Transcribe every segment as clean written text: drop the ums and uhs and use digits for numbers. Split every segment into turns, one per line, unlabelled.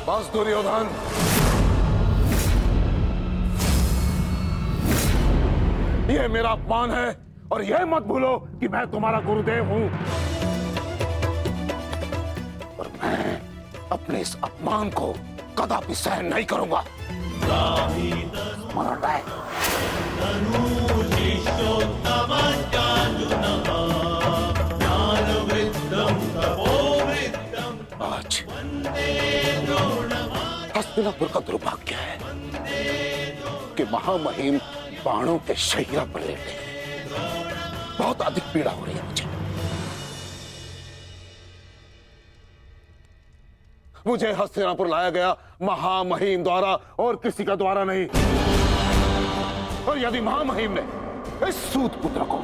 बस दुर्योधन, ये मेरा अपमान है और यह मत भूलो कि मैं तुम्हारा गुरुदेव हूं और मैं अपने इस अपमान को कदापि सहन नहीं करूंगा। स्मरण रहे। आज हस्तिनापुर का दुर्भाग्य है कि महामहिम बाणों के शैया पर लेटे हैं। बहुत अधिक पीड़ा हो रही है मुझे हस्तिनापुर लाया गया महामहिम द्वारा और किसी का द्वारा नहीं। और यदि महामहिम ने इस सूत पुत्र को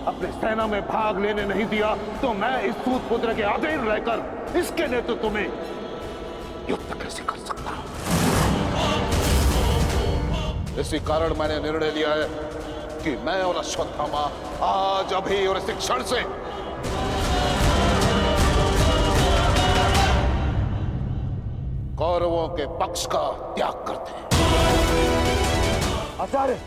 अपने सेना में भाग लेने नहीं दिया तो मैं इस सूत पुत्र के अधीन रहकर इसके नेतृत्व में युद्ध कैसे कर सकता हूं। इसी कारण मैंने निर्णय लिया है कि मैं और अश्वत्थामा आज अभी और इस क्षण से कौरवों के पक्ष का त्याग करते हैं।
आचार्य,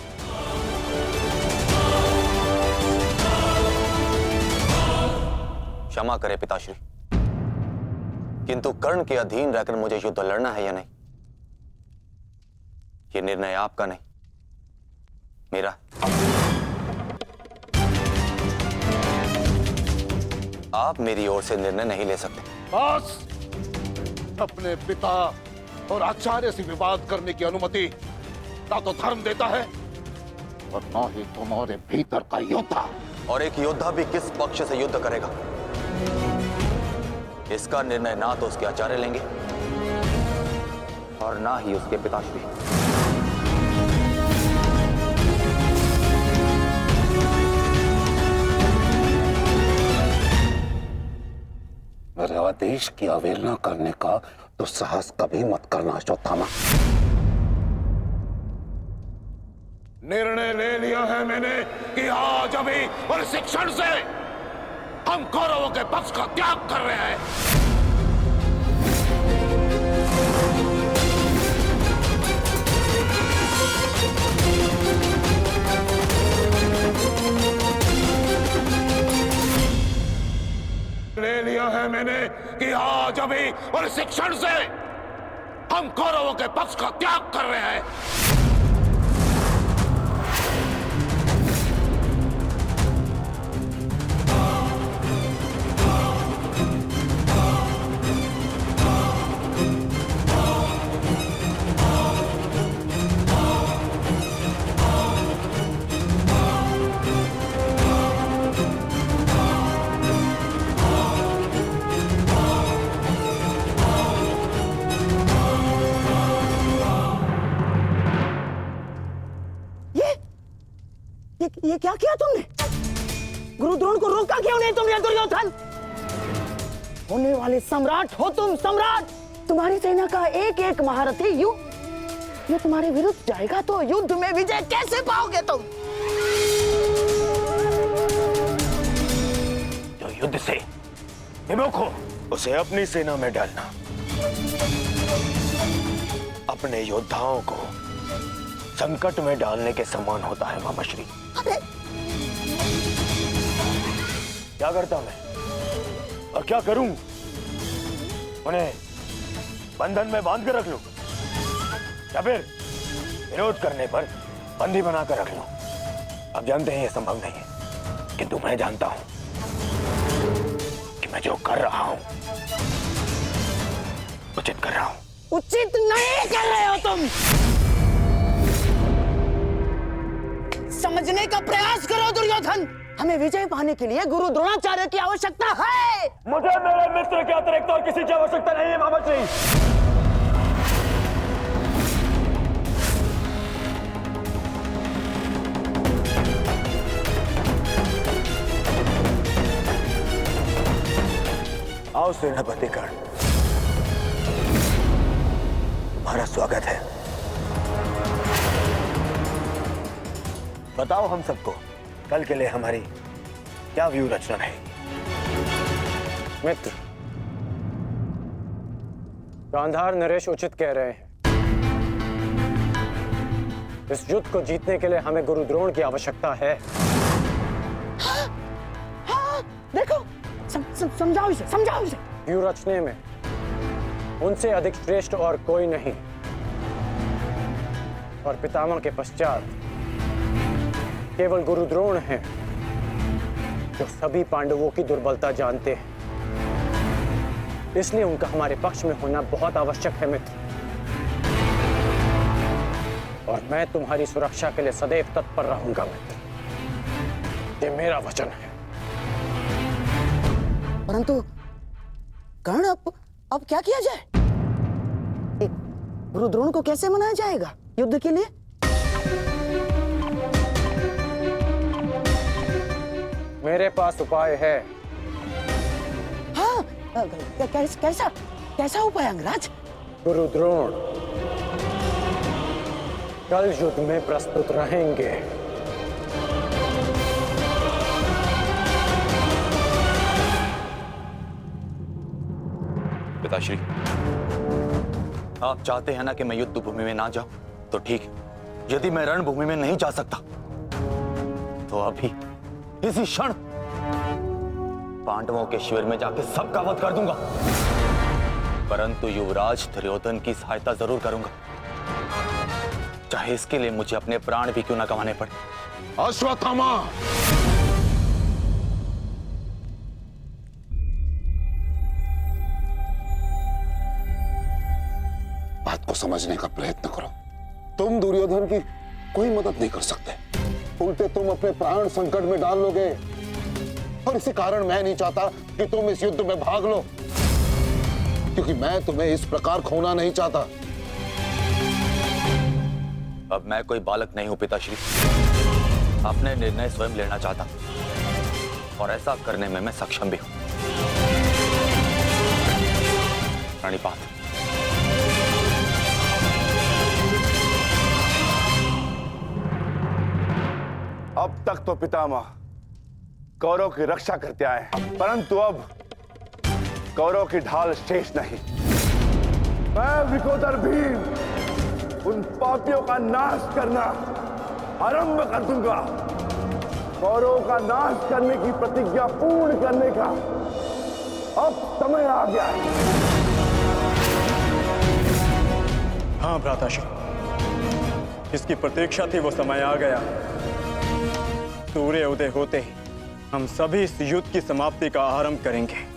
क्षमा करें पिताश्री, किंतु कर्ण के अधीन रहकर मुझे युद्ध लड़ना है या नहीं, ये निर्णय आपका नहीं, मेरा। आप मेरी ओर से निर्णय नहीं ले सकते।
बस, अपने पिता और आचार्य से विवाद करने की अनुमति ना तो धर्म देता है और ना ही तुम्हारे भीतर का योद्धा।
और एक योद्धा भी किस पक्ष से युद्ध करेगा, इसका निर्णय ना तो उसके आचार्य लेंगे और ना ही उसके पिताश्री।
मेरे आदेश की अवहेलना करने का तो साहस कभी मत करना अश्वत्थामा। निर्णय ले लिया है मैंने कि आज अभी और इस क्षण से हम कौरवों के पक्ष का त्याग कर रहे हैं। ले लिया है मैंने कि आज अभी और इस क्षण से हम कौरवों के पक्ष का त्याग कर रहे हैं।
ये क्या किया तुमने? गुरु द्रोण को रोका क्यों नहीं तुमने दुर्योधन? होने वाले सम्राट हो तुम, सम्राट। तुम्हारी सेना का एक एक महारथी ये तुम्हारे विरुद्ध जाएगा तो युद्ध में विजय कैसे पाओगे तुम?
जो युद्ध से विमुख हो उसे अपनी सेना में डालना अपने योद्धाओं को संकट में डालने के समान होता है मामाश्री। क्या करता मैं और क्या करूं? उन्हें बंधन में बांध कर रख लूं या फिर विरोध करने पर बंदी बनाकर रख लूं? आप जानते हैं यह संभव नहीं है, किंतु मैं जानता हूं कि मैं जो कर रहा हूं उचित कर रहा हूं।
उचित नहीं कर रहे हो तुम। समझने का प्रयास करो दुर्योधन। हमें विजय पाने के लिए गुरु द्रोणाचार्य की आवश्यकता है।
मुझे मेरे मित्र के अतिरिक्त और किसी की आवश्यकता नहीं है मामाश्री। आओ सेनापति कर्ण, तुम्हारा स्वागत है। बताओ हम सबको कल के लिए हमारी क्या व्यू रचना है?
मित्र,
गांधार नरेश उचित कह रहे हैं। इस युद्ध को जीतने के लिए हमें गुरु द्रोण की आवश्यकता है।
हाँ, देखो समझाओ इसे, समझाओ इसे।
व्यू रचने में उनसे अधिक श्रेष्ठ और कोई नहीं, और पितामह के पश्चात केवल गुरु द्रोण हैं जो सभी पांडवों की दुर्बलता जानते हैं। इसलिए उनका हमारे पक्ष में होना बहुत आवश्यक है मित्र। और मैं तुम्हारी सुरक्षा के लिए सदैव तत्पर रहूंगा मित्र, ये मेरा वचन है।
परंतु कर्ण, अब क्या किया जाए? गुरु द्रोण को कैसे मनाया जाएगा युद्ध के लिए?
मेरे पास उपाय है।
हाँ, कैसा उपाय अंगराज?
गुरु द्रोण कल युद्ध में प्रस्तुत रहेंगे।
पिताश्री, आप चाहते हैं ना कि मैं युद्ध भूमि में ना जाऊं, तो ठीक है। यदि मैं रणभूमि में नहीं जा सकता तो अभी इसी क्षण पांडवों के शिविर में जाकर सबका वध कर दूंगा। परंतु युवराज दुर्योधन की सहायता जरूर करूंगा, चाहे इसके लिए मुझे अपने प्राण भी क्यों ना गंवाने पड़े।
अश्वत्थामा, बात को समझने का प्रयत्न करो। तुम दुर्योधन की कोई मदद नहीं कर सकते, उल्टे तुम अपने प्राण संकट में डाल लोगे। और इसी कारण मैं नहीं चाहता कि तुम इस युद्ध में भाग लो, क्योंकि मैं तुम्हें इस प्रकार खोना नहीं चाहता।
अब मैं कोई बालक नहीं हूं पिताश्री, अपने निर्णय स्वयं लेना चाहता और ऐसा करने में मैं सक्षम भी हूं। प्रणिपात।
अब तक तो पितामह कौरव की रक्षा करते आए हैं, परंतु अब कौरव की ढाल शेष नहीं। मैं विकोदर भीम उन पापियों का नाश करना आरंभ कर दूंगा। कौरव का नाश करने की प्रतिज्ञा पूर्ण करने का अब समय आ गया है।
हाँ भ्राताश्री, जिसकी प्रतीक्षा थी वो समय आ गया। सूर्य उदय होते ही हम सभी इस युद्ध की समाप्ति का आरंभ करेंगे।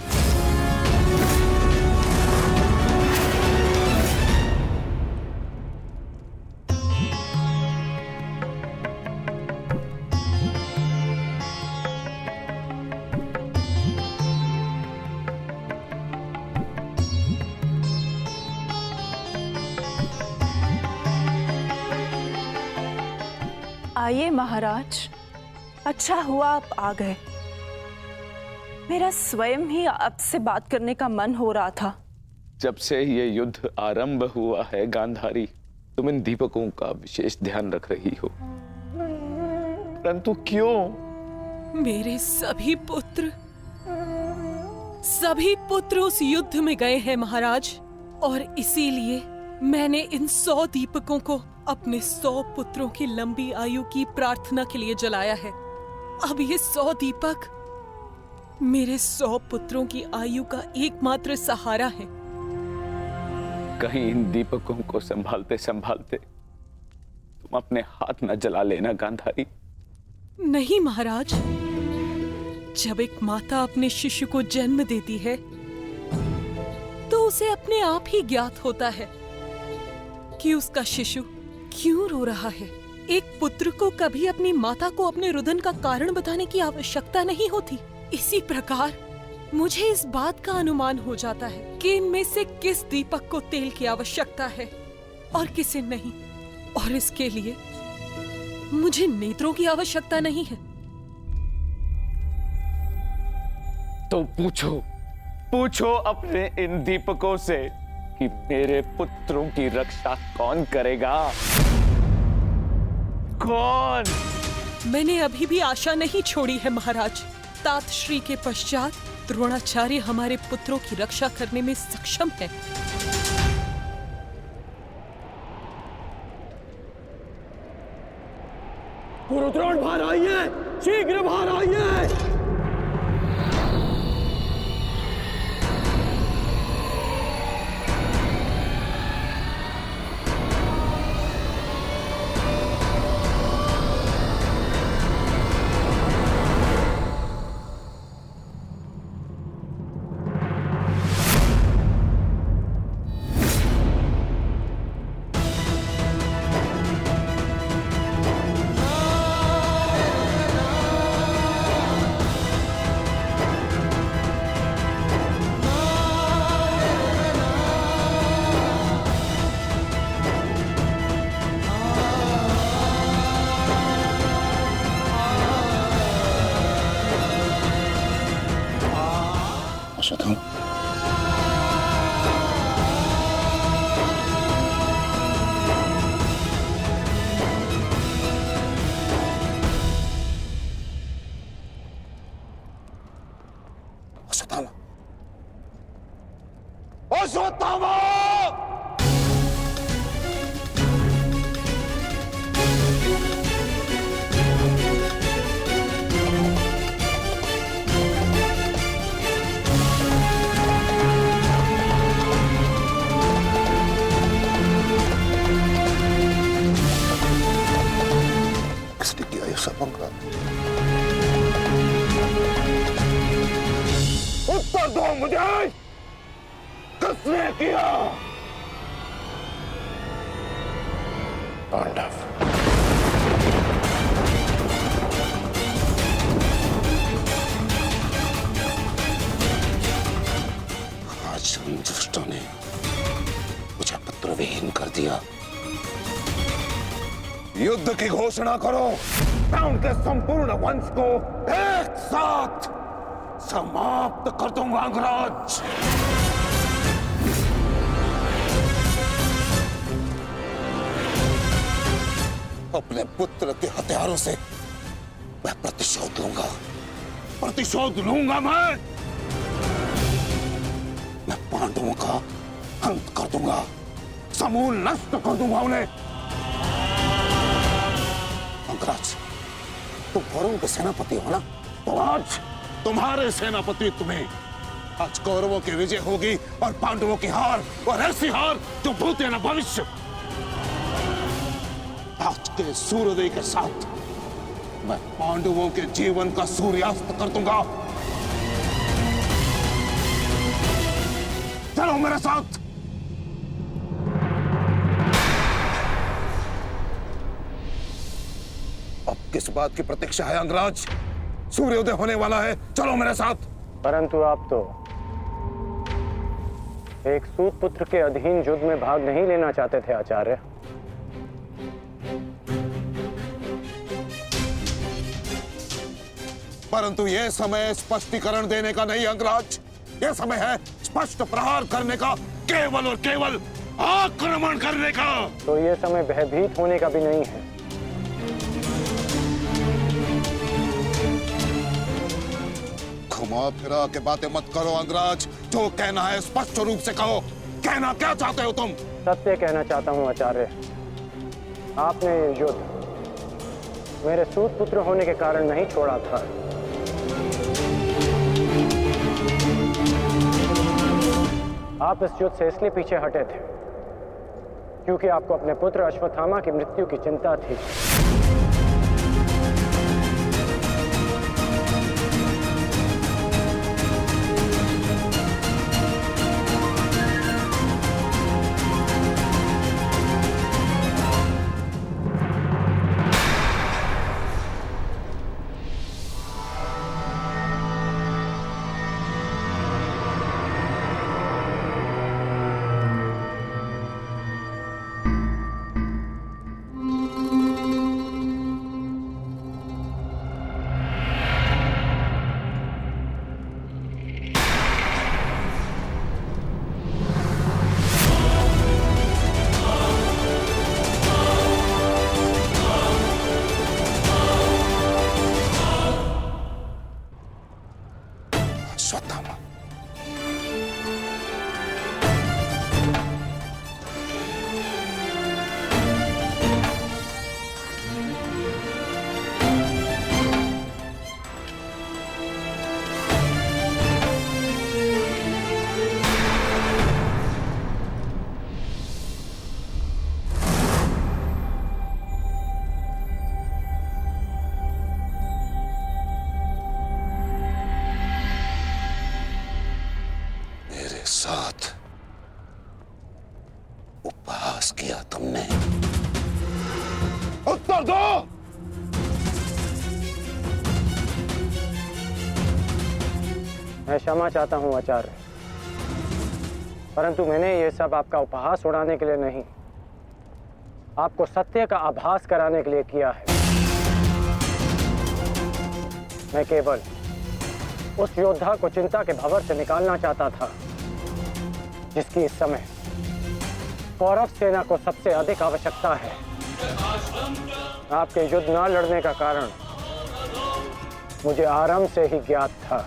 आइए महाराज, अच्छा हुआ आप आ गए। मेरा स्वयं ही आपसे बात करने का मन हो रहा था।
जब से ये युद्ध आरंभ हुआ है गांधारी, तुम इन दीपकों का विशेष ध्यान रख रही हो, परंतु क्यों?
मेरे सभी पुत्र उस युद्ध में गए हैं महाराज, और इसीलिए मैंने इन 100 दीपकों को अपने 100 पुत्रों की लंबी आयु की प्रार्थना के लिए जलाया है। अब ये 100 दीपक मेरे 100 पुत्रों की आयु का एकमात्र सहारा है।
कहीं इन दीपकों को संभालते संभालते तुम अपने हाथ न जला लेना गांधारी।
नहीं महाराज, जब एक माता अपने शिशु को जन्म देती है तो उसे अपने आप ही ज्ञात होता है कि उसका शिशु क्यों रो रहा है। एक पुत्र को कभी अपनी माता को अपने रुदन का कारण बताने की आवश्यकता नहीं होती। इसी प्रकार मुझे इस बात का अनुमान हो जाता है कि इनमें से किस दीपक को तेल की आवश्यकता है और किसे नहीं, और इसके लिए मुझे नेत्रों की आवश्यकता नहीं है।
तो पूछो अपने इन दीपकों से कि मेरे पुत्रों की रक्षा कौन करेगा? कौन?
मैंने अभी भी आशा नहीं छोड़ी है महाराज। तात श्री के पश्चात द्रोणाचार्य हमारे पुत्रों की रक्षा करने में सक्षम है।
गुरुद्रोण बाहर आइए, शीघ्र बाहर आइए।
अश्वत्थामा, अश्वत्थामा, अश्वत्थामा! किसने किया ये सब पंगा? उत्तर दो मुझे! किसने किया? पांडव। आज उन दुष्टों ने मुझे पुत्रविहीन कर दिया। युद्ध की घोषणा करो, मैं उनके संपूर्ण वंश को एक साथ समाप्त कर दूंगा अंगराज। अपने पुत्र के हथियारों से मैं प्रतिशोध लूंगा, प्रतिशोध लूंगा। मैं पांडवों का अंत कर दूंगा, समूल नष्ट कर दूंगा उन्हें। अंगराज, तुम कौरवों के सेनापति हो ना? तो आज तुम्हारे सेनापति तुम्हें आज कौरवों की विजय होगी और पांडवों की हार, और ऐसी हार जो भूत है ना भविष्य। आज के सूर्योदय के साथ मैं पांडवों के जीवन का सूर्यास्त कर दूंगा। चलो मेरे साथ। अब किस बात की प्रतीक्षा है अंगराज? सूर्योदय होने वाला है, चलो मेरे साथ।
परंतु आप तो एक सूत पुत्र के अधीन युद्ध में भाग नहीं लेना चाहते थे आचार्य।
परंतु यह समय स्पष्टीकरण देने का नहीं अंगराज, यह समय है स्पष्ट प्रहार करने का, केवल और केवल आक्रमण करने का।
तो यह समय भयभीत होने का भी नहीं है।
घुमा फिरा के बातें मत करो अंगराज, जो कहना है स्पष्ट रूप से कहो। कहना क्या चाहते हो तुम?
सत्य कहना चाहता हूं आचार्य। आपने ये युद्ध मेरे सूत पुत्र होने के कारण नहीं छोड़ा था। आप इस युद्ध से इसलिए पीछे हटे थे क्योंकि आपको अपने पुत्र अश्वत्थामा की मृत्यु की चिंता थी।
विश्वास किया तुमने? उत्तर दो।
मैं क्षमा चाहता हूं आचार्य, परंतु मैंने ये सब आपका उपहास उड़ाने के लिए नहीं, आपको सत्य का आभास कराने के लिए किया है। मैं केवल उस योद्धा को चिंता के भंवर से निकालना चाहता था जिसकी इस समय कौरव सेना को सबसे अधिक आवश्यकता है। आपके युद्ध न लड़ने का कारण मुझे आरंभ से ही ज्ञात था।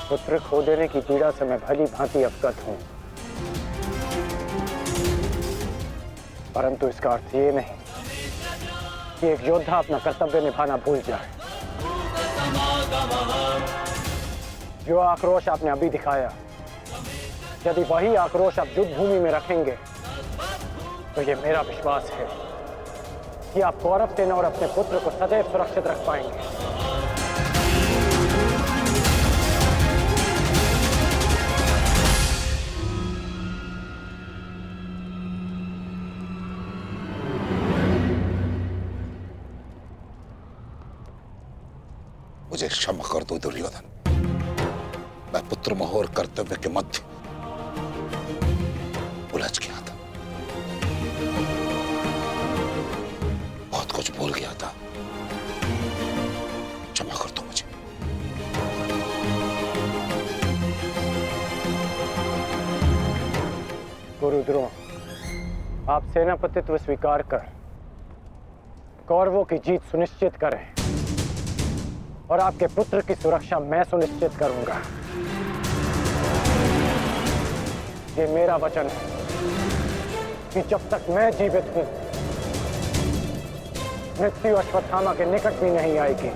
पुत्र खो देने की पीड़ा से मैं भली भांति अवगत हूं, परंतु इसका अर्थ ये नहीं कि एक योद्धा अपना कर्तव्य निभाना भूल जाए। जो आक्रोश आपने अभी दिखाया, यदि वही आक्रोश आप युद्ध भूमि में रखेंगे तो ये मेरा विश्वास है कि आप कौरव सेना और अपने पुत्र को सदैव सुरक्षित रख पाएंगे।
मुझे क्षमा कर दो दुर्योधन, मैं पुत्र मोह और कर्तव्य के मध्य उलझ गया था, बहुत कुछ भूल गया था। क्षमा कर दो मुझे।
गुरु द्रोण, आप सेनापतित्व स्वीकार कर कौरवों की जीत सुनिश्चित करें और आपके पुत्र की सुरक्षा मैं सुनिश्चित करूंगा। ये मेरा वचन है कि जब तक मैं जीवित हूं, मृत्यु अश्वत्थामा के निकट भी नहीं आएगी।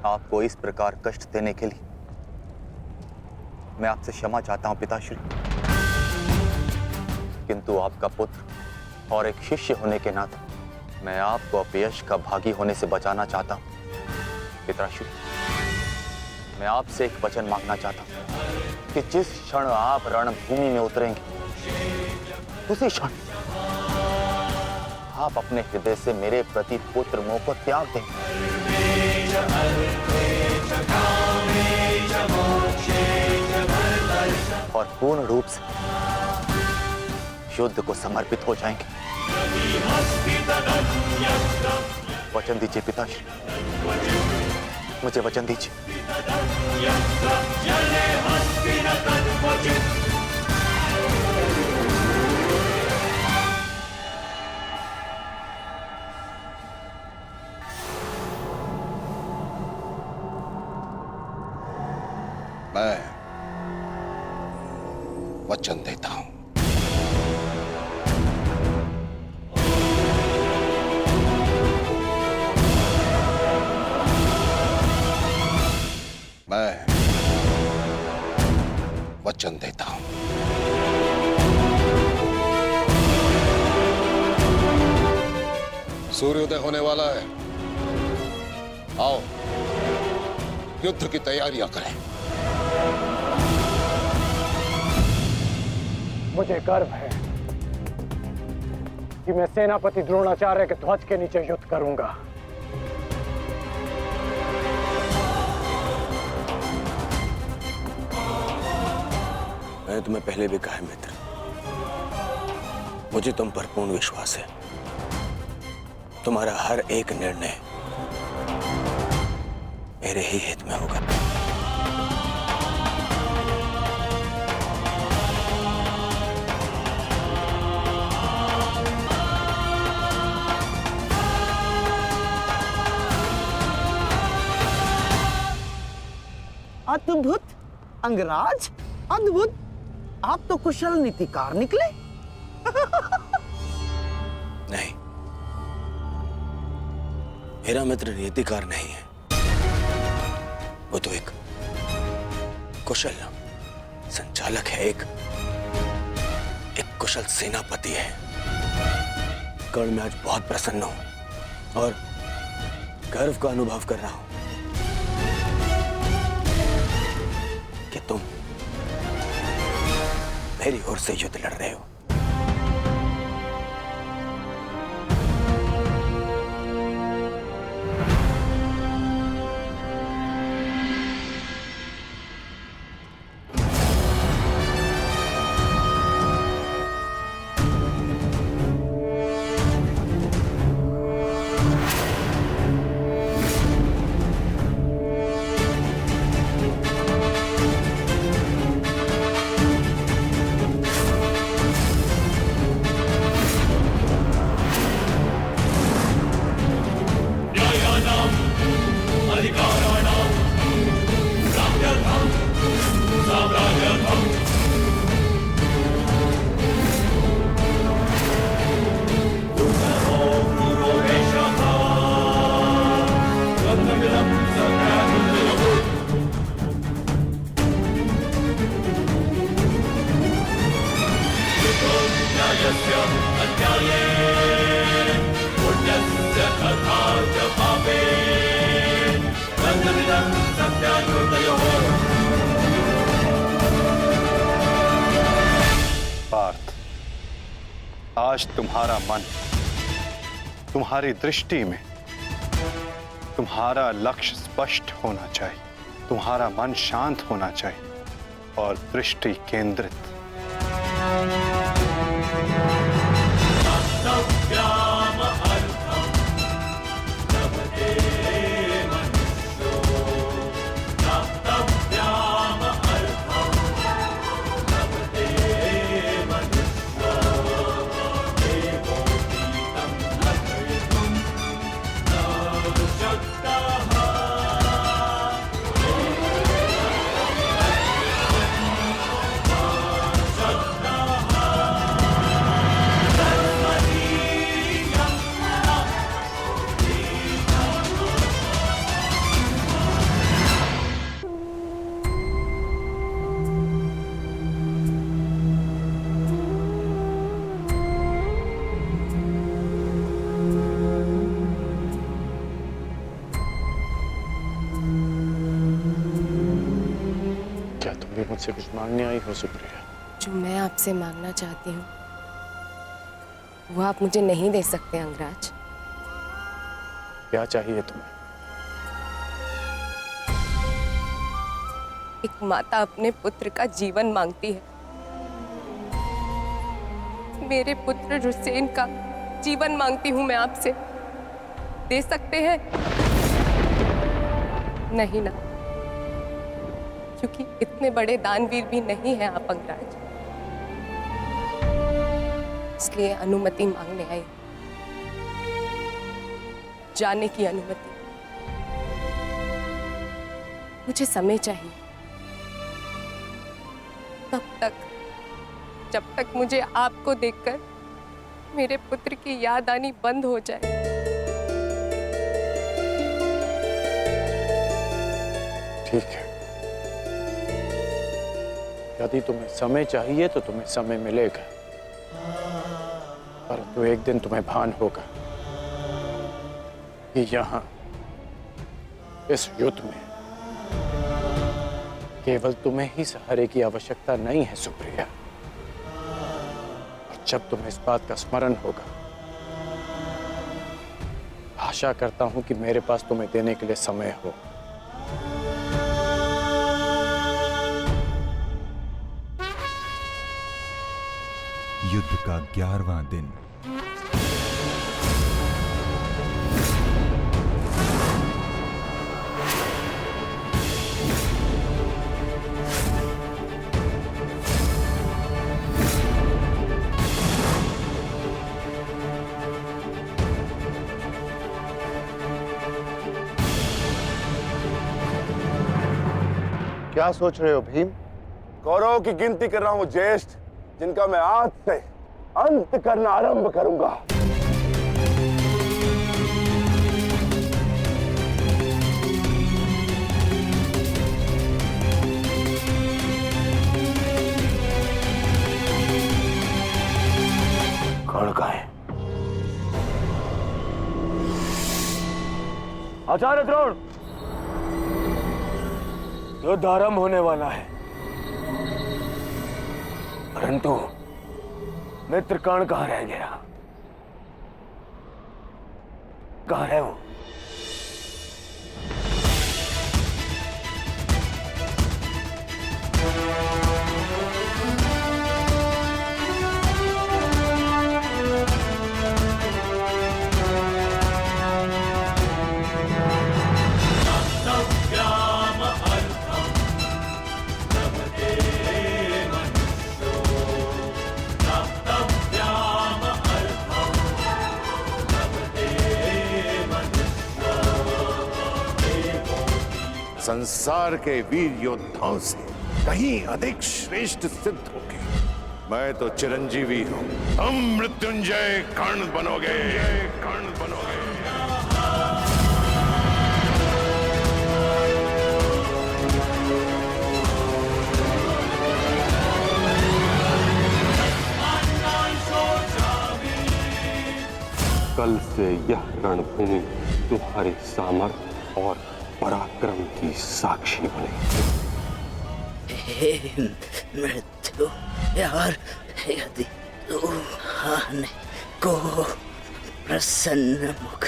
आपको इस प्रकार कष्ट देने के लिए मैं आपसे क्षमा चाहता हूं पिताश्री, किंतु आपका पुत्र और एक शिष्य होने के नाते मैं आपको अपयश का भागी होने से बचाना चाहता हूं। पिताश्री, मैं आपसे एक वचन मांगना चाहता हूं कि जिस क्षण आप रणभूमि में उतरेंगे उसी क्षण आप अपने हृदय से मेरे प्रति पुत्र मोह को त्याग दें और पूर्ण रूप से युद्ध को समर्पित हो जाएंगे। वचन दीजिए पिताश्री, मुझे वचन दीजिए।
मैं वचन देता हूं, मैं वचन देता हूं। सूर्योदय होने वाला है, आओ युद्ध की तैयारियां करें।
मुझे गर्व है कि मैं सेनापति द्रोणाचार्य के ध्वज के नीचे युद्ध करूंगा।
मैंने तुम्हें पहले भी कहा है मित्र, मुझे तुम पर पूर्ण विश्वास है। तुम्हारा हर एक निर्णय मेरे ही हित में होगा।
अद्भुत अंगराज, अद्भुत! आप तो कुशल नीतिकार निकले।
नहीं, मेरा मित्र नीतिकार नहीं है, वो तो एक कुशल संचालक है, एक कुशल सेनापति है। कर्ण, मैं आज बहुत प्रसन्न हूं और गर्व का अनुभव कर रहा हूं कि तुम मेरी ओर से युद्ध लड़ रहे हो।
पार्थ, आज तुम्हारा मन, तुम्हारी दृष्टि में तुम्हारा लक्ष्य स्पष्ट होना चाहिए, तुम्हारा मन शांत होना चाहिए और दृष्टि केंद्रित।
मुझसे कुछ मांगने आई हो सुप्रिया?
जो मैं आपसे मांगना चाहती हूँ वो आप मुझे नहीं दे सकते अंगराज।
क्या चाहिए तुम्हें?
एक माता अपने पुत्र का जीवन मांगती है। मेरे पुत्र हुसैन का जीवन मांगती हूँ मैं आपसे। दे सकते हैं? नहीं ना, क्योंकि इतने बड़े दानवीर भी नहीं हैं आप अंगराज। इसलिए अनुमति मांगने आई, जाने की अनुमति। मुझे समय चाहिए, तब तक जब तक मुझे आपको देखकर मेरे पुत्र की याद आनी बंद हो जाए।
ठीक है, यदि तुम्हें समय चाहिए तो तुम्हें समय मिलेगा, परंतु एक दिन तुम्हें भान होगा कि यहाँ इस युद्ध में केवल तुम्हें ही सहारे की आवश्यकता नहीं है सुप्रिया। और जब तुम्हें इस बात का स्मरण होगा, आशा करता हूं कि मेरे पास तुम्हें देने के लिए समय हो।
युद्ध का 11वां दिन।
क्या सोच रहे हो भीम? कौरवों की गिनती कर रहा हूं ज्येष्ठ, जिनका मैं आज से अंत करना आरंभ करूंगा।
आचार्य द्रोण, युद्ध आरंभ होने वाला है, परंतु मित्र कर्ण कहां रह गया? कहां है वो?
संसार के वीर योद्धाओं से कहीं अधिक श्रेष्ठ सिद्ध होगे। मैं तो चिरंजीवी हूं, तुम मृत्युंजय कर्ण बनोगे, कर्ण बनोगे।
कल से यह रणभूमि तुम्हारे सामर्थ्य और पराक्रम की साक्षी बने।
हे मृत्यु यार, यदि तू आने को प्रसन्न मुख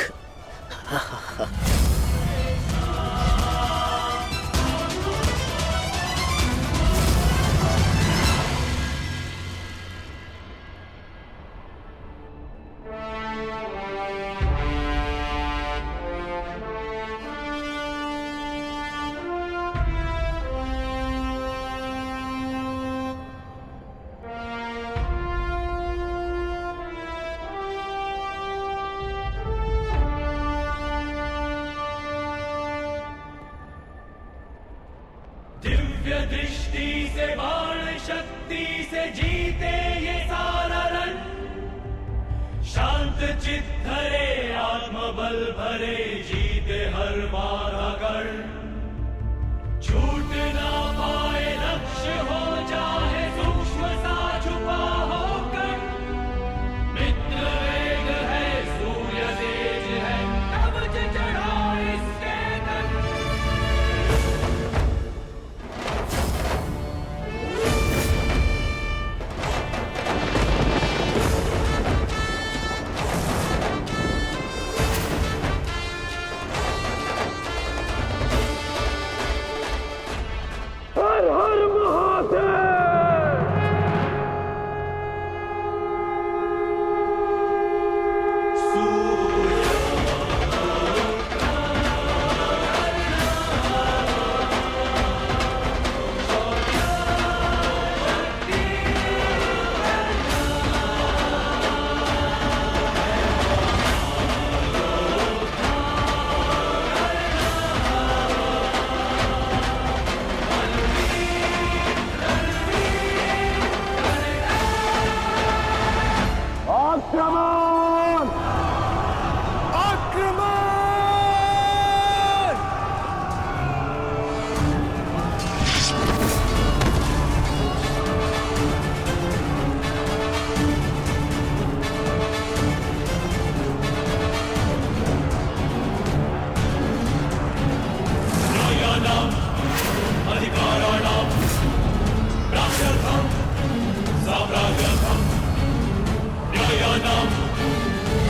दृष्टि से बाण शक्ति से जीते ये सारा रण, शांत चित्त धरे आत्मबल भरे जीते हर बाधा गढ़, छूट ना पाए लक्ष्य हो चाहे सूक्ष्म सा छुपा होकर, मित्र वेग है सूर्य तेज है कवच चढ़ा इसके तन।
हर हर महादेव। आक्रमण! आक्रमण!
न्यायानाम् अधिकाराणां प्राप्त्यर्थं साम्राज्यर्थं, न्यायानाम्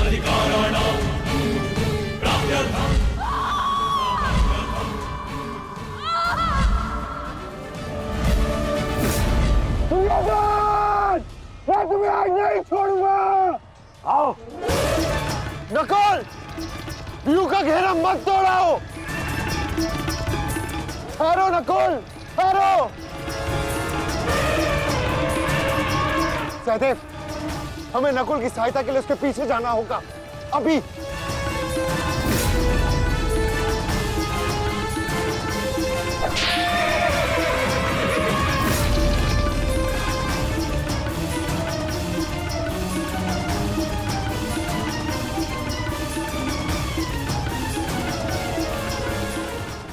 अधिकाराणां प्राप्त्यर्थं
दुर्योधन! मैं तुम्हें आज नहीं छोड़ूंगा। आओ नकुल, व्यू का घेरा मत तोड़ाओ। ठहरो नकुल, ठहरो। सहदेव, हमें नकुल की सहायता के लिए उसके पीछे जाना होगा अभी।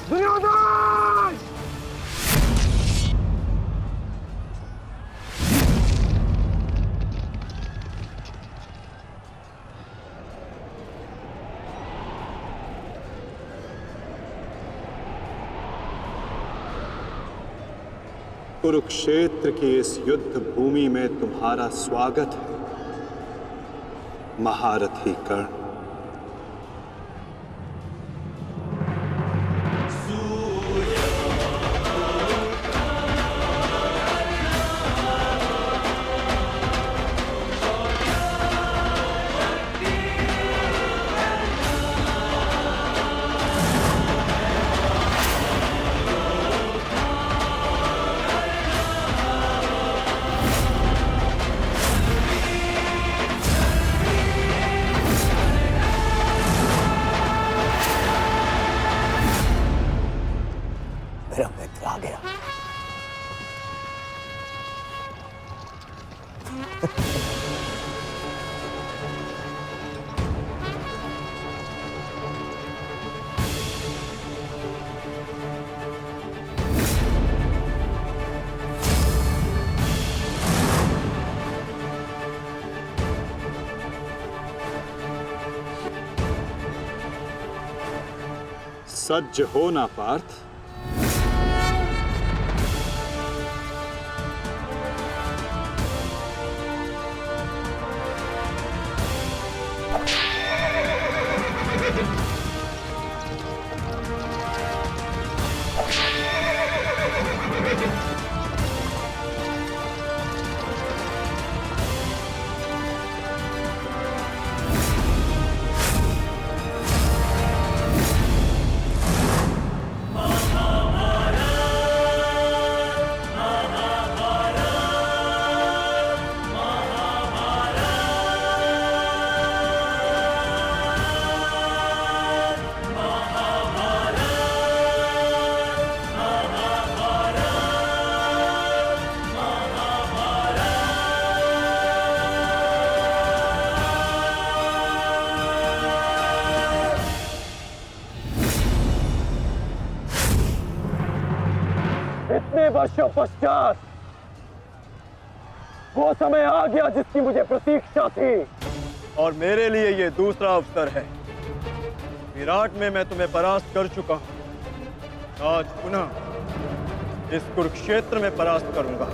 दुर्योधन!
कुरुक्षेत्र की इस युद्ध भूमि में तुम्हारा स्वागत है, महारथी कर्ण।
मेरा मित्र आ गया।
सज्ज हो ना पार्थ?
इतने वर्षों पश्चात वो समय आ गया जिसकी मुझे प्रतीक्षा थी,
और मेरे लिए ये दूसरा अवसर है। विराट में मैं तुम्हें परास्त कर चुका हूं, आज पुनः इस कुरुक्षेत्र में परास्त करूंगा।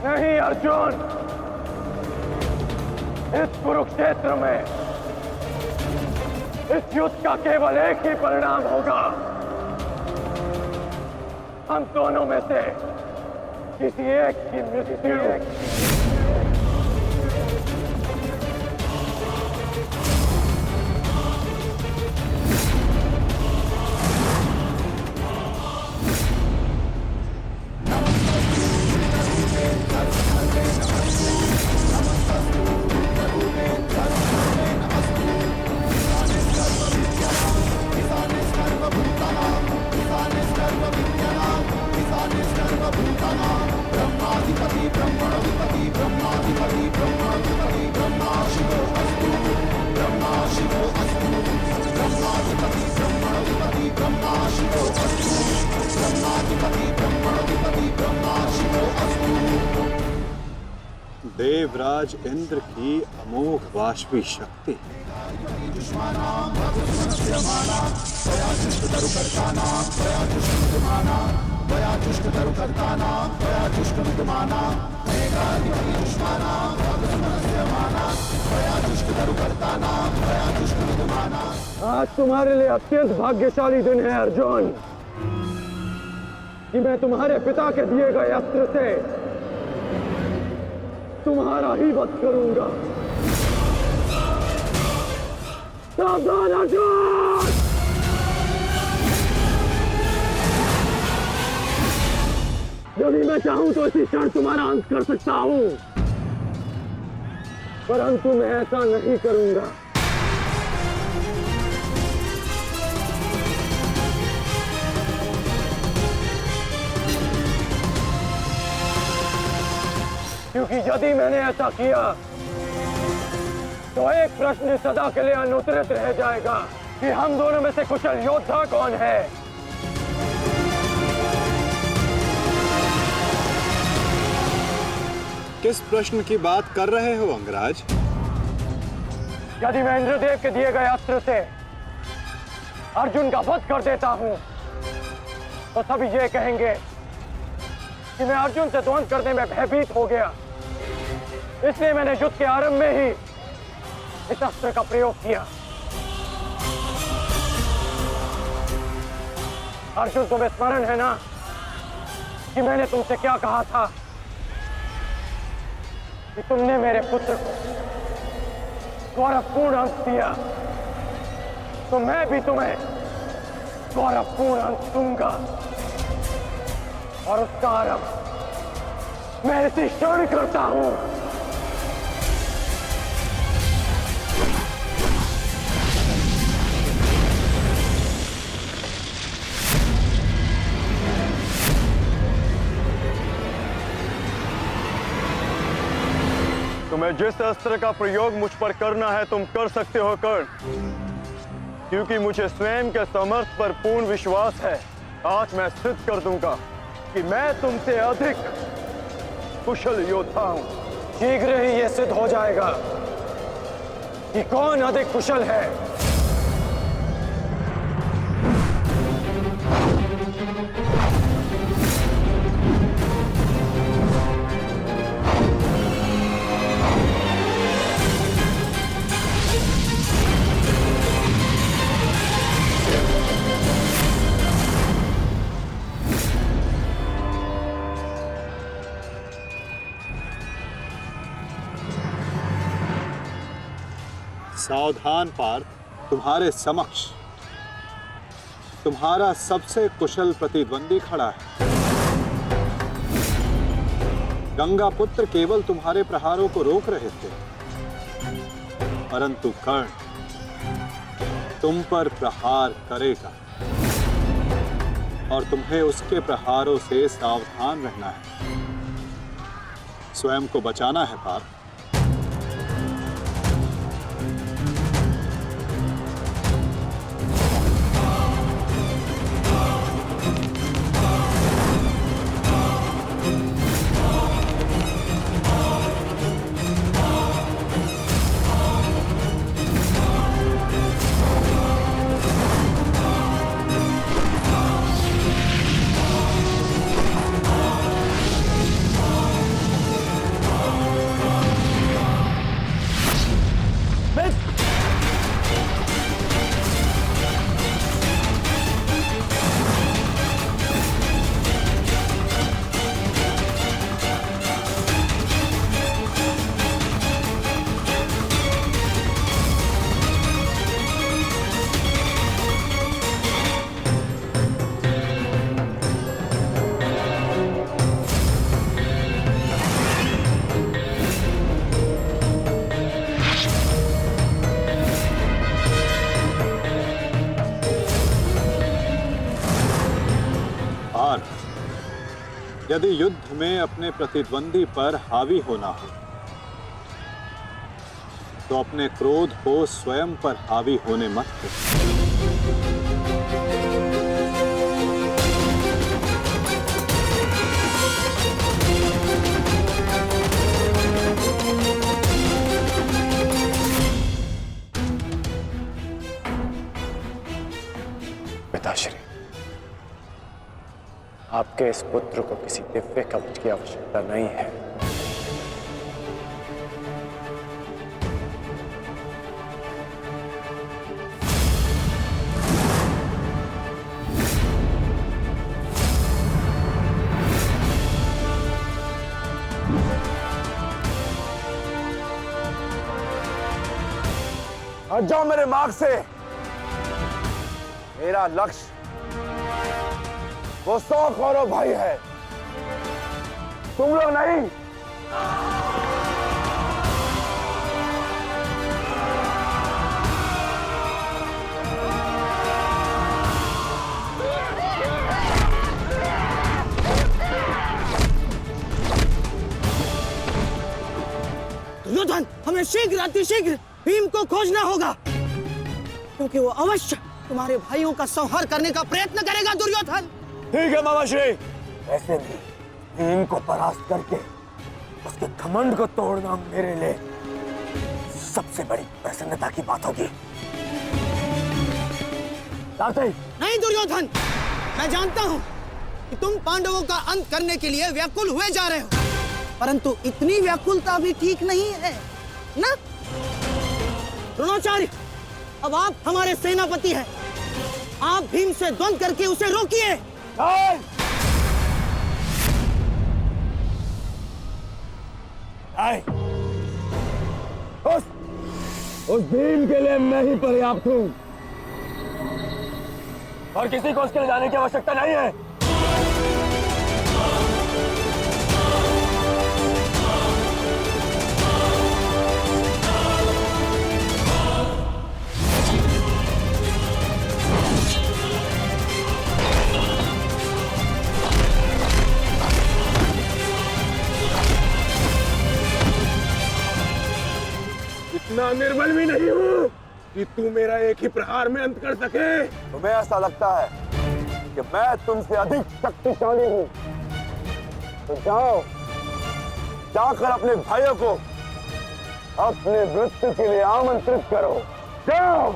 नहीं अर्जुन, इस कुरुक्षेत्र में इस युद्ध का केवल एक ही परिणाम होगा। हम दोनों में से किसी एक की मृत्यु।
देवराज इंद्र की अमोघ वाष्पी शक्ति।
आज तुम्हारे लिए अत्यंत भाग्यशाली दिन है अर्जुन, कि मैं तुम्हारे पिता के दिए गए अस्त्र से तुम्हारा ही वध करूंगा। सावधान अर्जुन! यदि मैं चाहूं तो इसी क्षण तुम्हारा अंत कर सकता हूं, परंतु मैं ऐसा नहीं करूंगा। क्योंकि यदि मैंने ऐसा किया तो एक प्रश्न सदा के लिए अनुत्तरित रह जाएगा कि हम दोनों में से कुशल योद्धा कौन है।
किस प्रश्न की बात कर रहे हो अंगराज?
यदि मैं इंद्रदेव के दिए गए अस्त्र से अर्जुन का वध कर देता हूं तो सभी ये कहेंगे कि मैं अर्जुन से द्वंद्व करने में भयभीत हो गया, इसलिए मैंने युद्ध के आरंभ में ही इस अस्त्र का प्रयोग किया। अर्जुन, तुम्हें स्मरण है ना कि मैंने तुमसे क्या कहा था कि तुमने मेरे पुत्र को गौरवपूर्ण अंत दिया, तो मैं भी तुम्हें गौरवपूर्ण अंत दूंगा, और उसका आरंभ मैं इसी क्षण करता हूं।
तुम्हें जिस अस्त्र का प्रयोग मुझ पर करना है तुम कर सकते हो कर्ण, क्योंकि मुझे स्वयं के सामर्थ्य पर पूर्ण विश्वास है। आज मैं सिद्ध कर दूंगा कि मैं तुमसे अधिक कुशल योद्धा हूं।
शीघ्र ही यह सिद्ध हो जाएगा कि कौन अधिक कुशल है।
सावधान पार्थ, तुम्हारे समक्ष तुम्हारा सबसे कुशल प्रतिद्वंदी खड़ा है। गंगा पुत्र केवल तुम्हारे प्रहारों को रोक रहे थे, परंतु कर्ण तुम पर प्रहार करेगा और तुम्हें उसके प्रहारों से सावधान रहना है। स्वयं को बचाना है पार्थ। यदि युद्ध में अपने प्रतिद्वंदी पर हावी होना हो तो अपने क्रोध को स्वयं पर हावी होने मत दो।
पिताश्री, आपके इस पुत्र को किसी दिव्य कवच की आवश्यकता नहीं है।
हट जाओ मेरे मार्ग से। मेरा लक्ष्य वो 100 कौरव भाई है, तुम लोग नहीं।
दुर्योधन, हमें शीघ्र अतिशीघ्र भीम को खोजना होगा, क्योंकि वो अवश्य तुम्हारे भाइयों का संहार करने का प्रयत्न करेगा। दुर्योधन,
ठीक है मामाश्री। वैसे भी भीम को परास्त करके उसके घमंड को तोड़ना मेरे लिए सबसे बड़ी प्रसन्नता की बात होगी।
नहीं दुर्योधन, मैं जानता हूं कि तुम पांडवों का अंत करने के लिए व्याकुल हुए जा रहे हो, परंतु इतनी व्याकुलता भी ठीक नहीं है ना? द्रोणाचार्य, अब आप हमारे सेनापति हैं, आप भीम से द्वंद्व करके उसे रोकिए।
उस भीम के लिए मैं ही पर्याप्त हूं और किसी को उसके लिए जाने की आवश्यकता नहीं है।
इतना निर्बल भी नहीं हूँ कि तू मेरा एक ही प्रहार में अंत कर सके। तुम्हें ऐसा लगता है कि मैं तुमसे अधिक शक्तिशाली हूँ? तो जाओ, जाकर अपने भाइयों को अपने मृत्यु के लिए आमंत्रित करो। जाओ।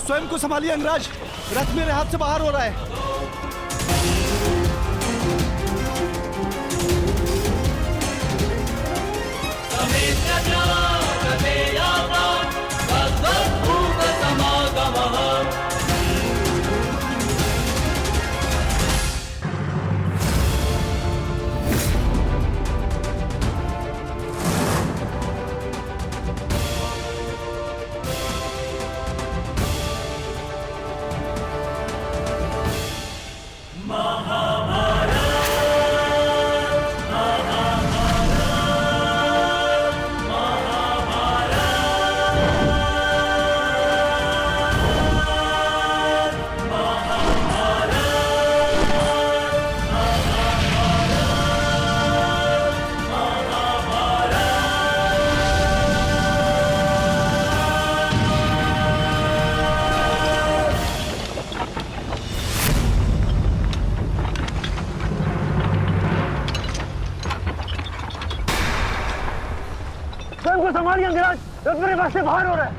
स्वयं को संभालिए अंगराज, रथ मेरे हाथ से बाहर हो रहा है।
संभालिए अंगराज, रथ मेरे पास से बाहर हो रहा है।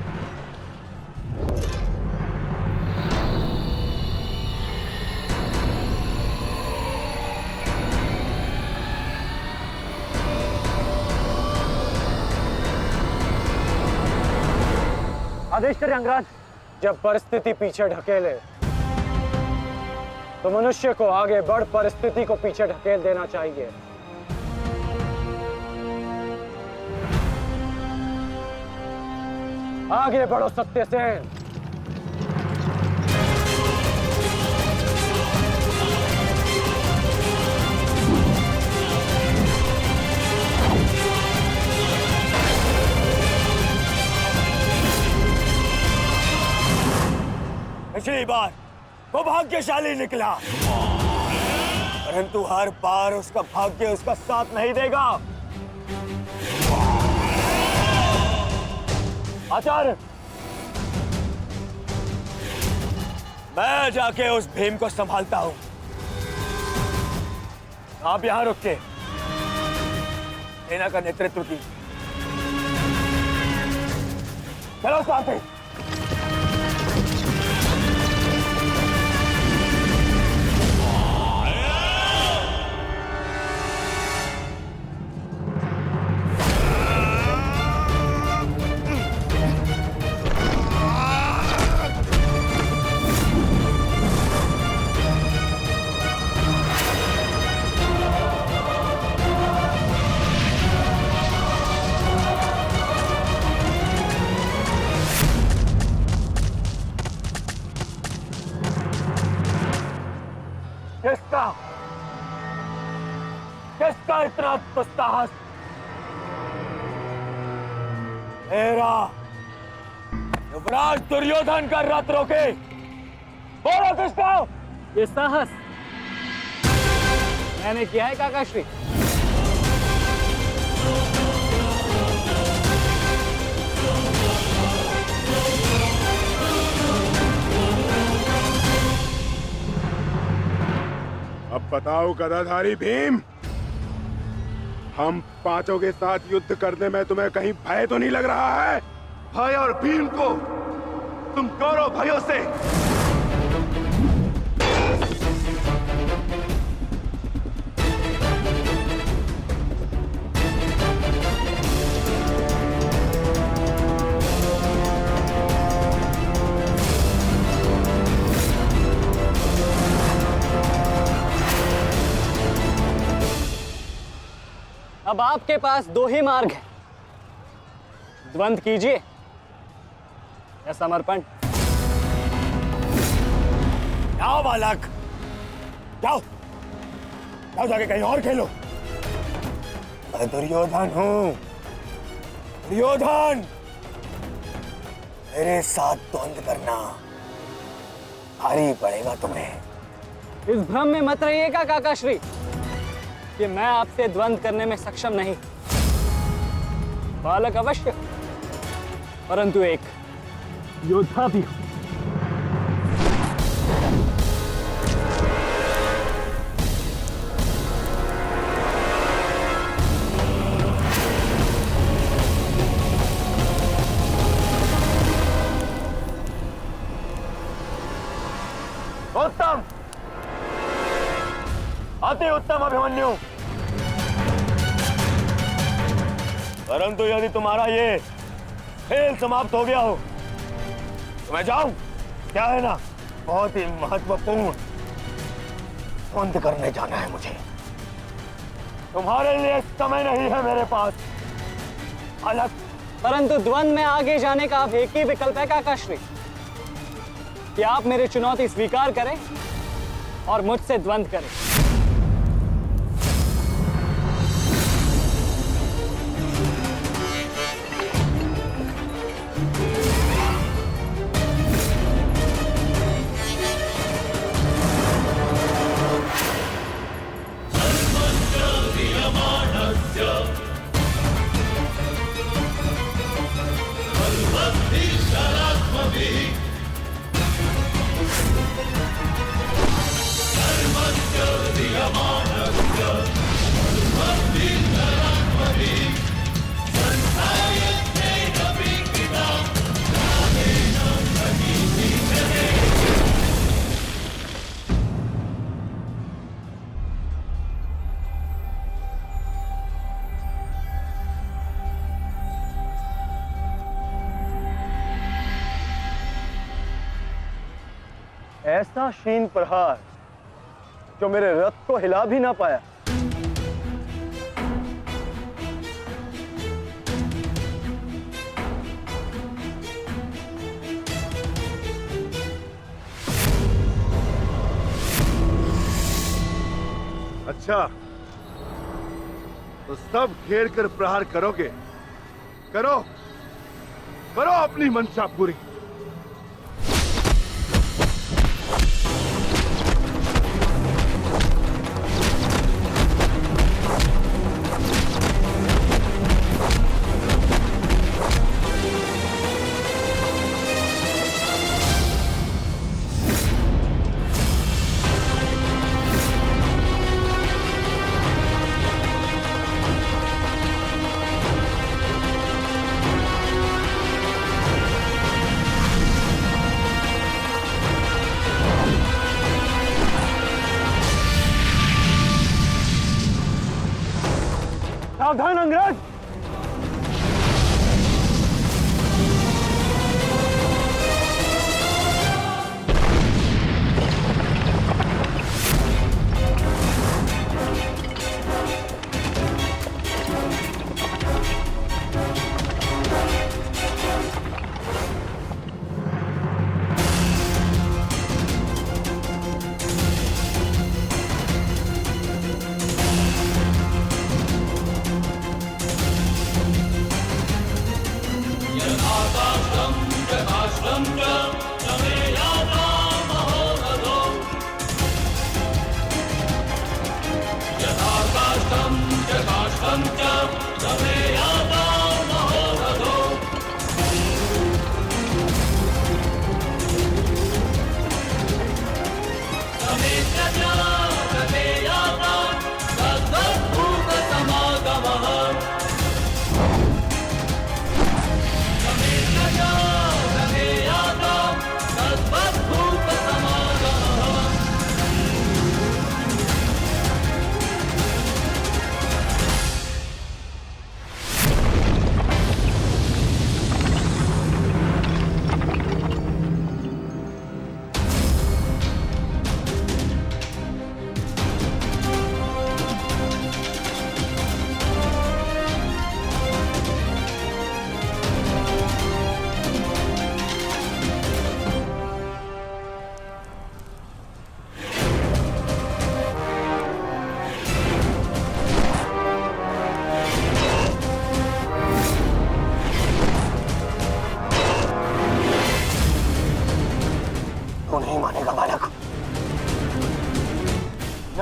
आदेश करें अंगराज। जब परिस्थिति पीछे ढकेले तो मनुष्य को आगे बढ़ परिस्थिति को पीछे ढकेल देना चाहिए। आगे बढ़ो सत्यसेन।
पिछली बार वो भाग्यशाली निकला, परंतु हर बार उसका भाग्य उसका साथ नहीं देगा। आचार्य, मैं जाके उस भीम को संभालता हूं, आप यहां रुक के सेना का नेतृत्व की। चलो साथी। किसका इतना दुस्साहस? मेरा युवराज दुर्योधन का रथ रोके। बोलो किसका?
ये साहस मैंने किया है काकाश्री।
अब बताओ गदाधारी भीम, हम पांचों के साथ युद्ध करने में तुम्हें कहीं भय तो नहीं लग रहा है?
भय और भीम को तुम कौरव भाइयों से
अब आपके पास दो ही मार्ग हैं, द्वंद्व कीजिए या समर्पण।
जाओ बालक, जाओ जाओ, जाके कहीं और खेलो। मैं दुर्योधन हूं, दुर्योधन। मेरे साथ द्वंद्व करना भारी पड़ेगा तुम्हें।
इस भ्रम में मत रहिएगा काकाश्री कि मैं आपसे द्वंद्व करने में सक्षम नहीं। बालक अवश्य, परंतु एक योद्धा भी हूं।
उत्तम, अति उत्तम अभिमन्यु। परंतु यदि तुम्हारा ये खेल समाप्त हो गया हो तो मैं जाऊं? क्या है ना, बहुत ही महत्वपूर्ण द्वंद्व करने जाना है मुझे। तुम्हारे लिए समय नहीं है मेरे पास अलग।
परंतु द्वंद्व में आगे जाने का अब एक ही विकल्प है काकाश्री, कि आप मेरी चुनौती स्वीकार करें और मुझसे द्वंद्व करें।
ऐसा शीन प्रहार जो मेरे रथ को हिला भी ना पाया।
अच्छा, तो सब घेर कर प्रहार करोगे? करो करो अपनी मंशा पूरी।
सावधान अंग्रेज!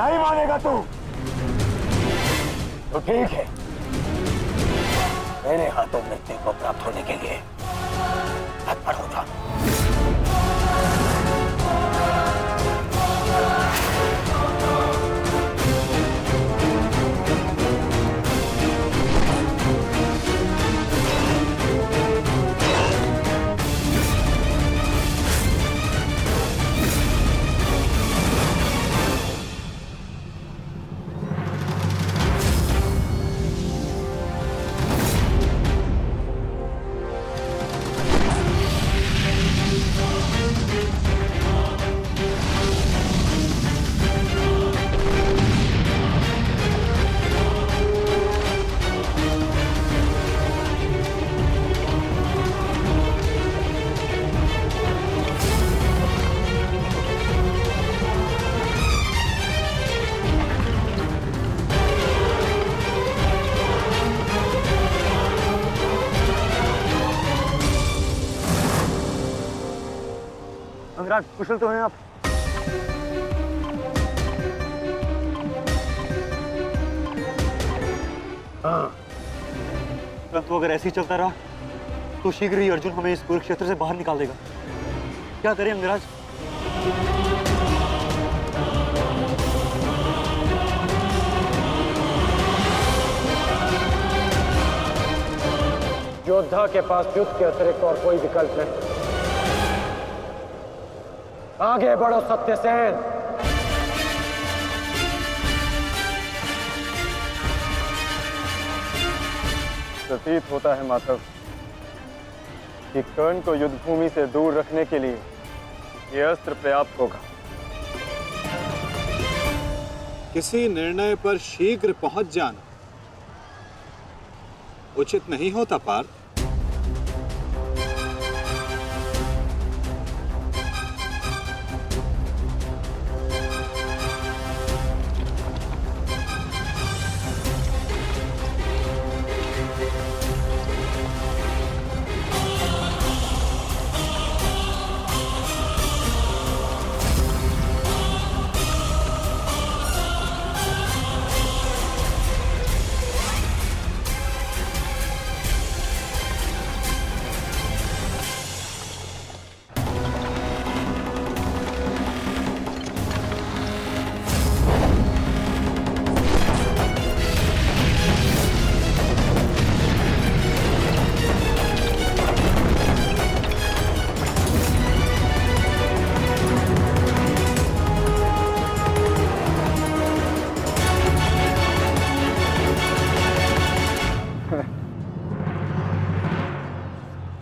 नहीं मानेगा तू तो ठीक है। मेरे हाथों मृत्यु को प्राप्त होने के लिए तत्पर हो जा।
अंगराज, कुशल तो हैं आप?
हाँ।
परंतु अगर ऐसे ही चलता रहा तो शीघ्र ही अर्जुन हमें इस कुरुक्षेत्र से बाहर निकाल देगा। क्या करें अंगराज? योद्धा के पास युद्ध के अतिरिक्त और कोई विकल्प नहीं। आगे बढ़ो सत्यसेन। प्रतीत होता है माधव कि कर्ण को युद्ध भूमि से दूर रखने के लिए यह अस्त्र पर्याप्त होगा।
किसी निर्णय पर शीघ्र पहुंच जाना उचित नहीं होता पार्थ।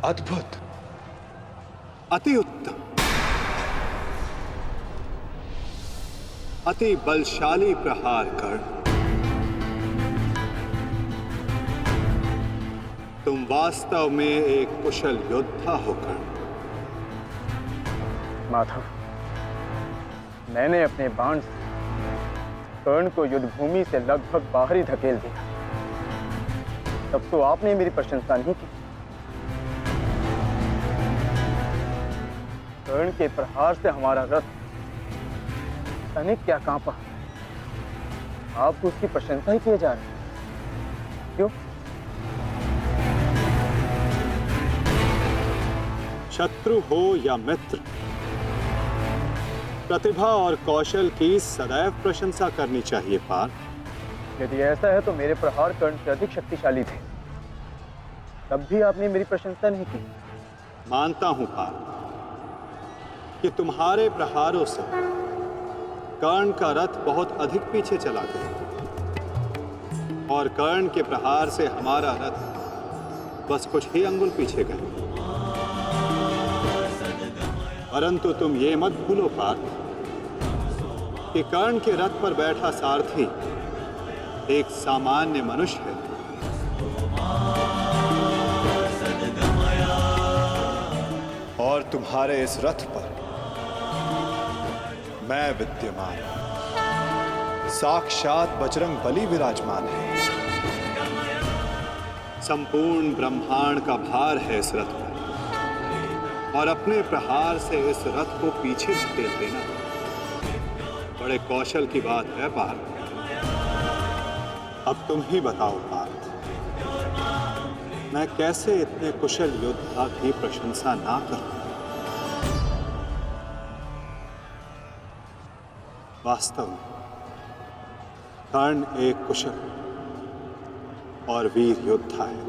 अद्भुत, अति उत्तम, अति बलशाली प्रहार कर्ण। तुम वास्तव में एक कुशल योद्धा हो कर्ण।
माधव, मैंने अपने बाण से कर्ण को युद्ध भूमि से लगभग बाहर ही धकेल दिया। तब तो आपने मेरी प्रशंसा नहीं की। कर्ण के प्रहार से हमारा रथ तनिक क्या कांपा। आप तो उसकी प्रशंसा ही किए जा रहे हैं। क्यों?
शत्रु हो या मित्र, प्रतिभा और कौशल की सदैव प्रशंसा करनी चाहिए पार्थ।
यदि ऐसा है तो मेरे प्रहार कर्ण से अधिक शक्तिशाली थे, तब भी आपने मेरी प्रशंसा नहीं की।
मानता हूं पार्थ कि तुम्हारे प्रहारों से कर्ण का रथ बहुत अधिक पीछे चला गया और कर्ण के प्रहार से हमारा रथ बस कुछ ही अंगुल पीछे गया। परंतु तुम ये मत भूलो पार्थ कि कर्ण के रथ पर बैठा सारथी एक सामान्य मनुष्य है। और तुम्हारे इस रथ पर मैं विद्यमान हूं। साक्षात बजरंग बली विराजमान है। संपूर्ण ब्रह्मांड का भार है इस रथ पर और अपने प्रहार से इस रथ को पीछे धकेल देना बड़े कौशल की बात है पार्थ। अब तुम ही बताओ पार्थ, मैं कैसे इतने कुशल योद्धा की प्रशंसा ना करूं? वास्तव में कर्ण एक कुशल और वीर योद्धा है।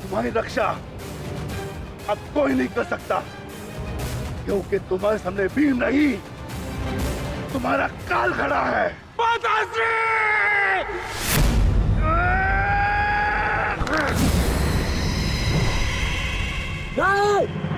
तुम्हारी रक्षा अब कोई नहीं कर सकता, क्योंकि तुम्हारे सामने वीर नहीं, तुम्हारा काल खड़ा है।
नहीं!